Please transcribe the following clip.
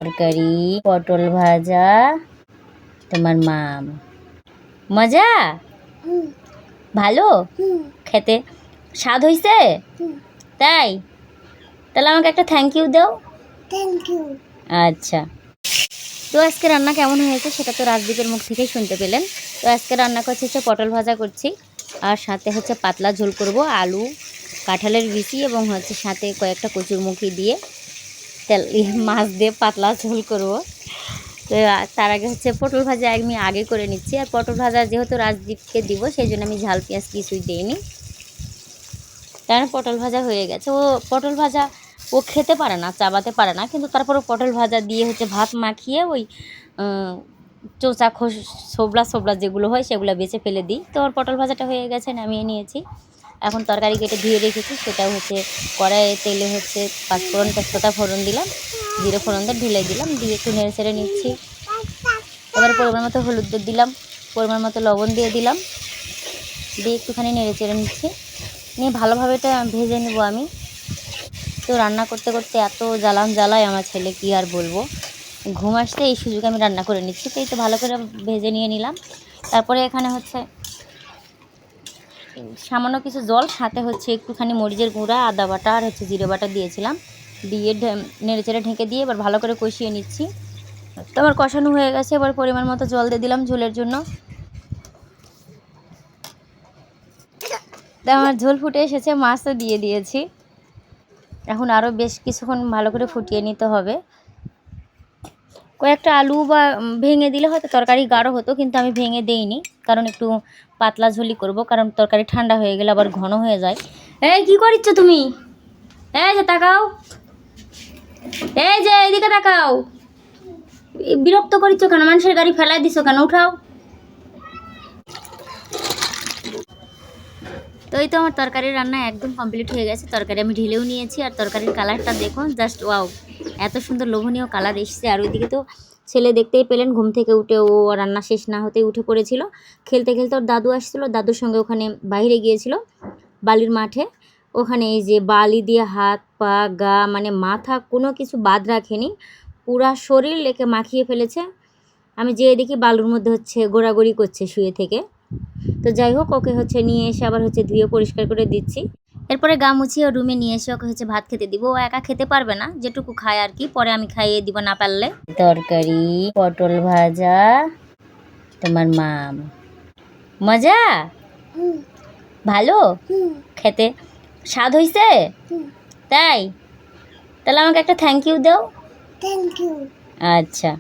তরকারি, পটল ভাজা, তোমার মাম। মজা? ভালো খেতে? স্বাদ হয়েছে? তাই? তাহলে আমাকে একটা থ্যাংক ইউ দাও। Thank you. আচ্ছা, তো আজকে রান্না কেমন হয়েছে সেটা তো রাজদীপের মুখ থেকেই শুনতে পেলেন। তো আজকে রান্না করছি হচ্ছে পটল ভাজা করছি, আর সাথে হচ্ছে পাতলা ঝোল করব, আলু, কাঁঠালের বিচি এবং হচ্ছে সাথে কয়েকটা কচুরমুখী দিয়ে তেল মাছ দিয়ে পাতলা ঝোল করব। তো তার আগে হচ্ছে পটল ভাজা আমি আগে করে নিচ্ছি, আর পটল ভাজা যেহেতু রাজদীপকে দিব সেই জন্য আমি ঝাল পেঁয়াজ কিছুই দিইনি। কারণ পটল ভাজা হয়ে গেছে, ও পটল ভাজা ও খেতে পারে না, চাবাতে পারে না, কিন্তু তারপরে পটল ভাজা দিয়ে হচ্ছে ভাত মাখিয়ে ওই চোচা ছোবলা ছোবলা যেগুলো হয় সেগুলো বেছে ফেলে দিই। তো ওর পটল ভাজাটা হয়ে গেছে, নামিয়ে নিয়েছি। এখন তরকারি কেটে ধুয়ে রেখেছি, সেটাও হচ্ছে কড়াইয়ে তেলে হচ্ছে পাঁচফোড়ন তেজপাতা ফোড়ন দিলাম, জিরে ফোড়ন দিয়ে ঢেলে দিলাম, দিয়ে একটু নেড়ে চেড়ে নিচ্ছি। এবারে পরিমাণ মতো হলুদ দিলাম, পরিমাণ মতো লবণ দিয়ে দিলাম, দিয়ে একটুখানি নেড়ে চেড়ে নিচ্ছি, নিয়ে ভালোভাবে এটা ভেজে নেব আমি। তো রান্না করতে করতে এত জ্বালায় আমার ছেলে, কি আর বলবো। ঘুম আসতে এই সুযোগে আমি রান্না করে নিচ্ছি। তো এই তো ভালো করে ভেজে নিয়ে নিলাম। তারপরে এখানে হচ্ছে সামান্য কিছু জল, সাথে হচ্ছে একটুখানি মরিচের গুঁড়া, আদা বাটা আর হচ্ছে জিরে বাটা দিয়েছিলাম, দিয়ে নেড়ে চেড়ে ঢেকে দিয়ে এবার ভালো করে কষিয়ে নিচ্ছি। তো আমার কষানো হয়ে গেছে, এবার পরিমাণ মতো জল দিয়ে দিলাম ঝোলের জন্য। তো আমার ঝোল ফুটে এসেছে, মাছও দিয়ে দিয়েছি। এখন আরও বেশ কিছুক্ষণ ভালো করে ফুটিয়ে নিতে হবে। কয়েকটা আলু বা ভেঙে দিলে হয়তো তরকারি গাঢ় হতো, কিন্তু আমি ভেঙে দেইনি, কারণ একটু পাতলা ঝোলই করব, কারণ তরকারি ঠান্ডা হয়ে গেলে আবার ঘন হয়ে যায়। এই কি করিচ্ছ তুমি? এই যে তাকাও, এই যে এদিকে তাকাও। বিরক্ত করিচ্ছ কেন? মানুষের গাড়ি ফেলাই দিছো কেন? উঠাও। তো এই তো আমার তরকারির রান্না একদম কমপ্লিট হয়ে গেছে। তরকারি আমি ঢেলেও নিয়েছি, আর তরকারির কালারটা দেখুন, জাস্ট ওয়াও, এত সুন্দর লোভনীয় কালার এসেছে। আর ওইদিকে তো ছেলে দেখতেই পেলেন, ঘুম থেকে উঠে ও রান্না শেষ না হতেই উঠে পড়েছিল। খেলতে খেলতে ওর দাদু আসছিল, দাদুর সঙ্গে ওখানে বাইরে গিয়েছিল বালির মাঠে। ওখানে এই যে বালি দিয়ে হাত পা গা মানে মাথা কোনো কিছু বাদ রাখেনি, পুরা শরীর লেকে মাখিয়ে ফেলেছে। আমি যেয়ে দেখি বালুর মধ্যে হচ্ছে গোড়াগড়ি করছে শুয়ে থেকে। তো যাই হোক, ওকে হচ্ছে নিয়ে এসে আবার হচ্ছে ধুয়ে পরিষ্কার করে দিচ্ছি। এরপরে গা মুছিয়ে রুমে নিয়ে এসে ওকে হচ্ছে ভাত খেতে দিব। ও একা খেতে পারবে না, যেটুকু খায় আর কি, পরে আমি খাইয়ে দিব না পারলে। তরকারি, পটল ভাজা, তোমার মাম। মজা? ভালো খেতে? স্বাদ হয়েছে? তাই? তাহলে আমাকে একটা থ্যাংক ইউ দাও। Thank you. আচ্ছা।